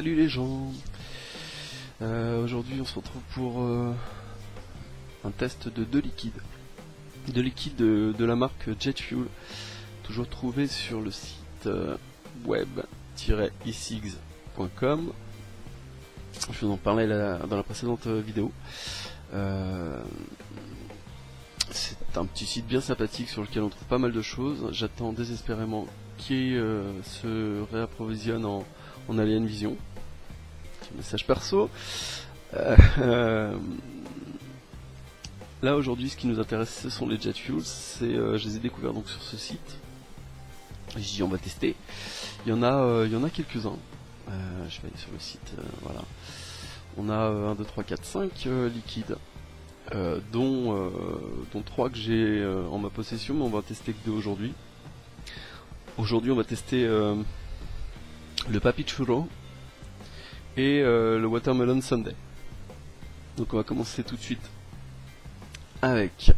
Salut les gens. Aujourd'hui on se retrouve pour un test de deux liquides. Deux liquides de la marque Jet Fuel, toujours trouvé sur le site web-isigs.com. Je vous en parlais dans la précédente vidéo. C'est un petit site bien sympathique sur lequel on trouve pas mal de choses. J'attends désespérément qu'il se réapprovisionne en Alien Vision. Petit message perso. Là aujourd'hui ce qui nous intéresse ce sont les Jet Fuel. Je les ai découverts donc sur ce site. J'ai dit on va tester. Il y en a quelques-uns. Je vais aller sur le site. Voilà. On a 1, 2, 3, 4, 5 liquides. Dont 3 que j'ai en ma possession, mais on va tester que 2 aujourd'hui. Aujourd'hui on va tester le Papi Churro et le Watermelon Sundae. Donc on va commencer tout de suite avec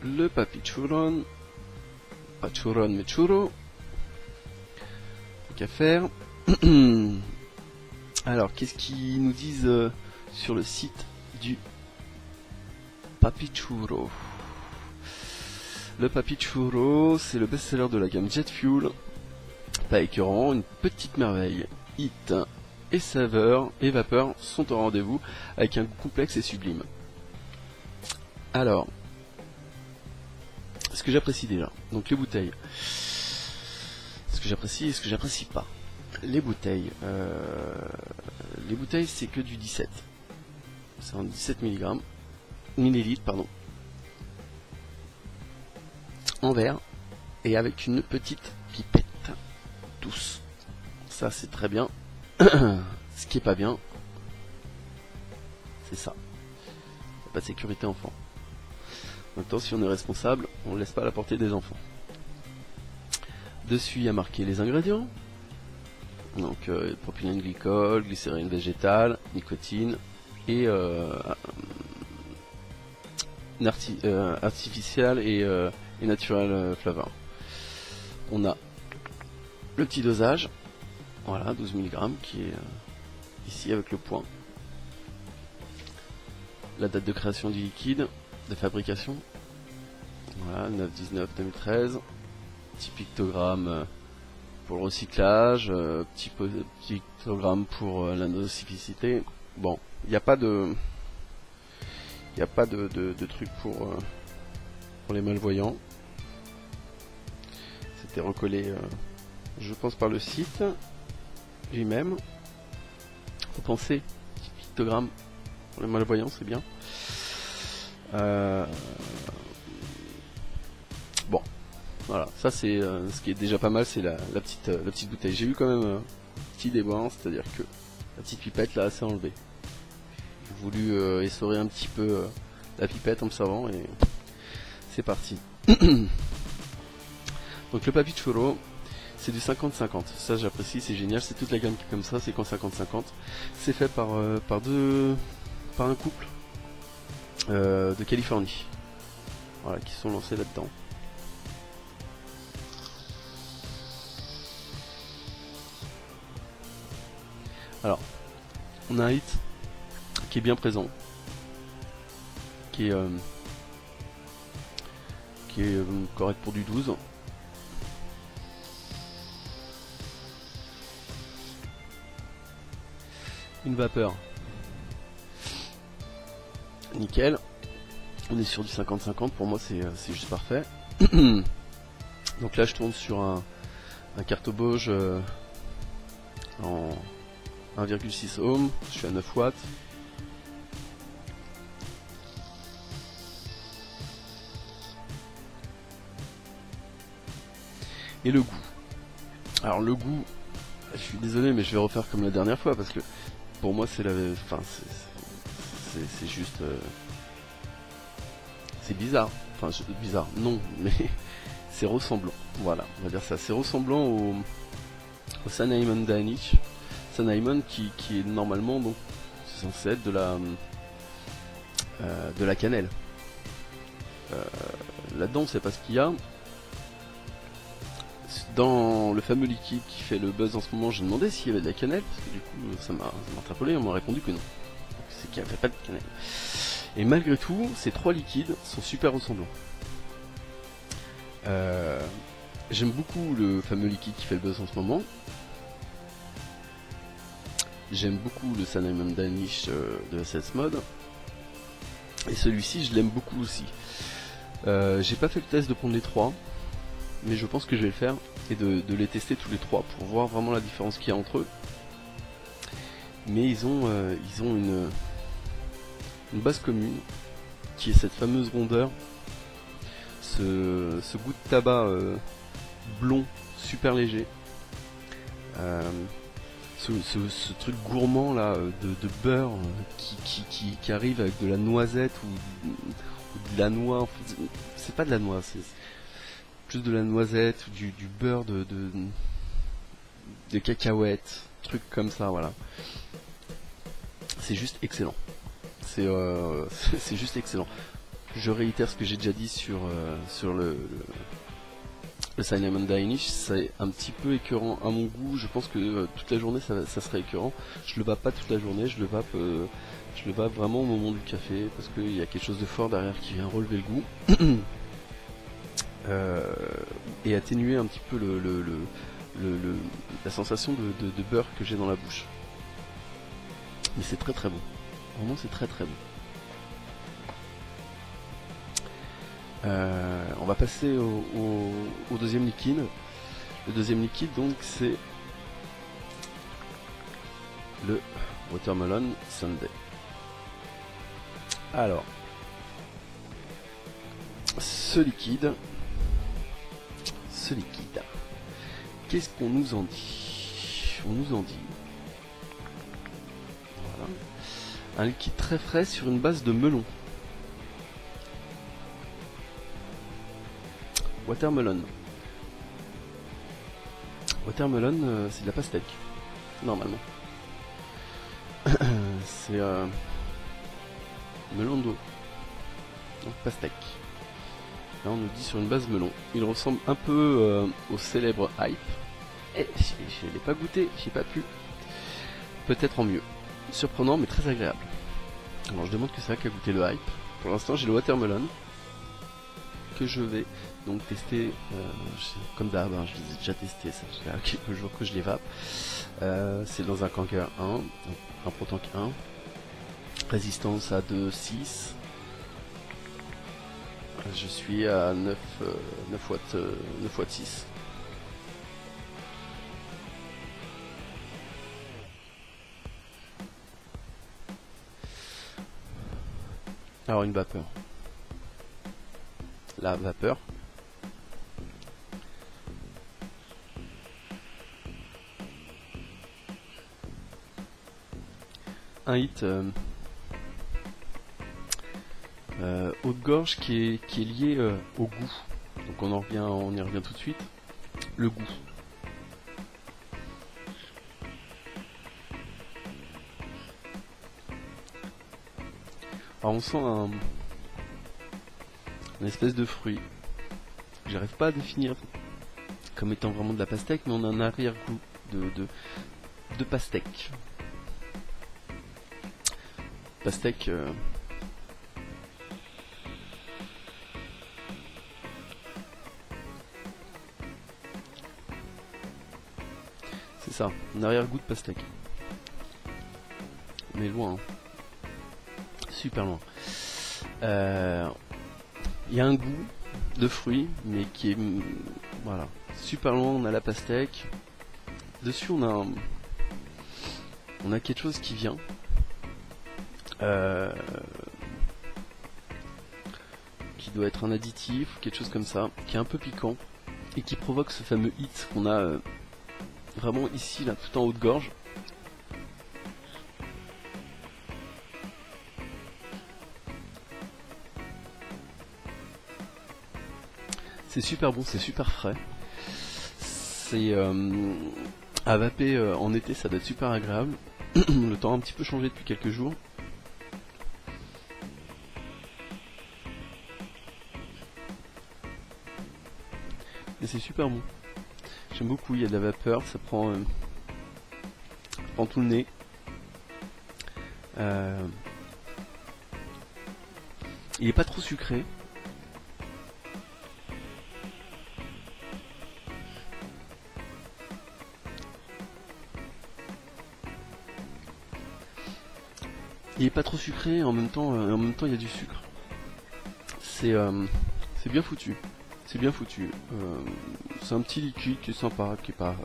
le Papi Churron, pas churron mais churro. Plus qu'à faire. Alors, qu'est-ce qu'ils nous disent sur le site du Papi Churro? Le Papi Churro, c'est le best-seller de la gamme Jet Fuel. Pas écœurant, une petite merveille. Hit et saveur et vapeur sont au rendez-vous avec un goût complexe et sublime. Alors, ce que j'apprécie déjà, donc les bouteilles. Ce que j'apprécie et ce que j'apprécie pas. Les bouteilles c'est que du 17. C'est en 17 millilitres, pardon. En verre et avec une petite pipette. Tous. Ça c'est très bien. Ce qui est pas bien, c'est ça. Il n'y a pas de sécurité enfant. Maintenant, si on est responsable, on ne laisse pas à la portée des enfants. Dessus, il y a marqué les ingrédients. Donc propylène glycol, glycérine végétale, nicotine et artificial et natural flavor. On a le petit dosage, voilà 12 mg qui est ici avec le point. La date de création du liquide, de fabrication, voilà 9/19/2013, petit pictogramme pour le recyclage, petit pictogramme pour la nocivité. Bon, il n'y a pas de truc pour les malvoyants. C'était recollé, je pense, par le site lui-même. Faut penser, petit pictogramme pour les malvoyants, c'est bien. Bon. Voilà, ça c'est ce qui est déjà pas mal, c'est la petite bouteille. J'ai eu quand même un petit déboire, c'est-à-dire que la petite pipette là, c'est enlevée. J'ai voulu essorer un petit peu la pipette en me servant et c'est parti. Donc le Papi Churro, c'est du 50-50. Ça j'apprécie, c'est génial, c'est toute la gamme qui est comme ça, c'est qu'en 50-50. C'est fait par un couple de Californie. Voilà, qui sont lancés là-dedans. Alors, on a un hit qui est bien présent, qui est correct pour du 12. Une vapeur, nickel. On est sur du 50-50, pour moi c'est juste parfait. Donc là je tourne sur un cartobauge en 1,6 ohm, je suis à 9 watts. Et le goût. Alors le goût, je suis désolé mais je vais refaire comme la dernière fois parce que pour moi c'est c'est juste c'est bizarre. Enfin bizarre, non, mais c'est ressemblant. Voilà, on va dire ça. C'est ressemblant au Sanaimon Danish. Sanaimon qui est normalement donc censé être de la cannelle. Là-dedans, on sait pas ce qu'il y a. Dans le fameux liquide qui fait le buzz en ce moment, j'ai demandé s'il y avait de la cannelle, parce que du coup ça m'a interpellé, on m'a répondu que non. C'est qu'il n'y avait pas de cannelle. Et malgré tout, ces 3 liquides sont super ressemblants. J'aime beaucoup le fameux liquide qui fait le buzz en ce moment. J'aime beaucoup le Cinnamon Danish de SS Mode. Et celui-ci, je l'aime beaucoup aussi. J'ai pas fait le test de prendre les 3, mais je pense que je vais le faire et de les tester tous les 3 pour voir vraiment la différence qu'il y a entre eux. Mais ils ont une base commune qui est cette fameuse rondeur, ce goût de tabac blond super léger, ce truc gourmand là de beurre qui arrive avec de la noisette ou de la noix. C'est pas de la noix, c'est plus de la noisette ou du beurre de cacahuètes, trucs comme ça, voilà. C'est juste excellent. C'est juste excellent. Je réitère ce que j'ai déjà dit sur le Cinnamon Danish. C'est un petit peu écœurant à mon goût. Je pense que toute la journée ça serait écœurant. Je le vape pas toute la journée, je le vape vraiment au moment du café parce qu'il y a quelque chose de fort derrière qui vient relever le goût et atténuer un petit peu la sensation de beurre que j'ai dans la bouche. Mais c'est très très bon. Vraiment c'est très très bon. On va passer au deuxième liquide. Le deuxième liquide donc c'est le Watermelon Sundae. Alors, ce liquide, qu'est-ce qu'on nous en dit? On nous en dit, voilà, un liquide très frais sur une base de melon. Watermelon. Watermelon, c'est de la pastèque, normalement. C'est melon d'eau, donc pastèque. Là on nous dit sur une base melon. Il ressemble un peu au célèbre Hype. Et je ne l'ai pas goûté, j'ai pas pu. Peut-être en mieux. Surprenant mais très agréable. Alors je demande que c'est ça qu'a goûté le Hype. Pour l'instant j'ai le Watermelon que je vais donc tester comme d'hab, hein, je les ai déjà testés, ça fait quelques jours que je les vape. C'est dans un Kanker 1, donc un Protank 1, résistance à 2,6. Je suis à 9 watts 6. Alors une vapeur. La vapeur. Un hit haut de gorge qui est lié au goût. Donc on y revient tout de suite. Le goût. Alors on sent une espèce de fruit. J'arrive pas à définir comme étant vraiment de la pastèque, mais on a un arrière-goût de pastèque. Pastèque. C'est ça, un arrière-goût de pastèque. Mais loin, hein. Super loin. Il y a un goût de fruits, mais qui est voilà, super loin. On a la pastèque. Dessus, on a quelque chose qui vient. Qui doit être un additif ou quelque chose comme ça, qui est un peu piquant et qui provoque ce fameux hit qu'on a vraiment ici, là, tout en haut de gorge. C'est super bon, c'est super frais. C'est à vaper en été, ça doit être super agréable. Le temps a un petit peu changé depuis quelques jours. Et c'est super bon. J'aime beaucoup, il y a de la vapeur, ça prend tout le nez. Il est pas trop sucré. Il est pas trop sucré, en même temps il y a du sucre. C'est bien foutu. C'est bien foutu. C'est un petit liquide qui est sympa, qui est pas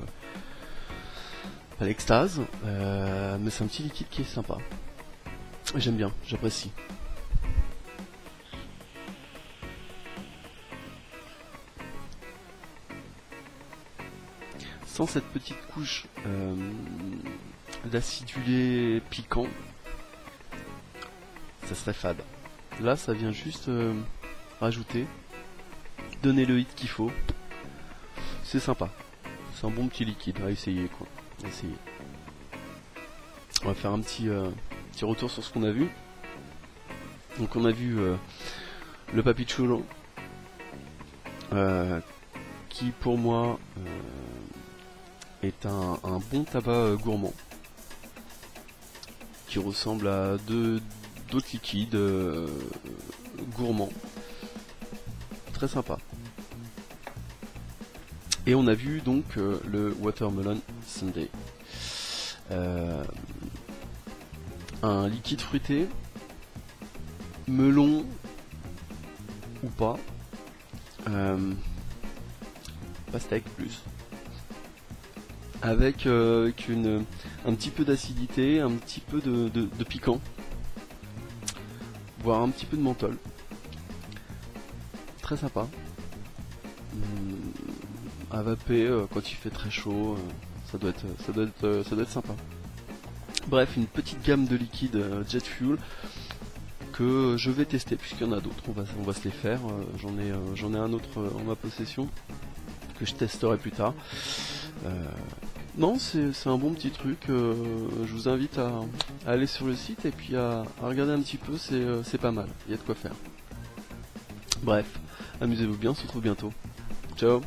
l'extase, mais c'est un petit liquide qui est sympa. J'aime bien, j'apprécie. Sans cette petite couche d'acidulé piquant, ça serait fade. Là, ça vient juste rajouter, donner le hit qu'il faut. C'est sympa. C'est un bon petit liquide à essayer, quoi. À essayer. On va faire un petit retour sur ce qu'on a vu. Donc on a vu le Papichulo, qui pour moi est un bon tabac gourmand, qui ressemble à d'autres liquides gourmands. Très sympa. Et on a vu donc le Watermelon Sundae. Un liquide fruité, melon ou pas, pastèque plus, avec un petit peu d'acidité, un petit peu de piquant, voire un petit peu de menthol. Très sympa. À vaper quand il fait très chaud, ça doit être sympa. Bref, une petite gamme de liquides jet fuel que je vais tester puisqu'il y en a d'autres. On va se les faire. J'en ai un autre en ma possession que je testerai plus tard. Non, c'est un bon petit truc. Je vous invite à aller sur le site et puis à regarder un petit peu. C'est pas mal. Il y a de quoi faire. Bref, amusez-vous bien. On se retrouve bientôt. Ciao.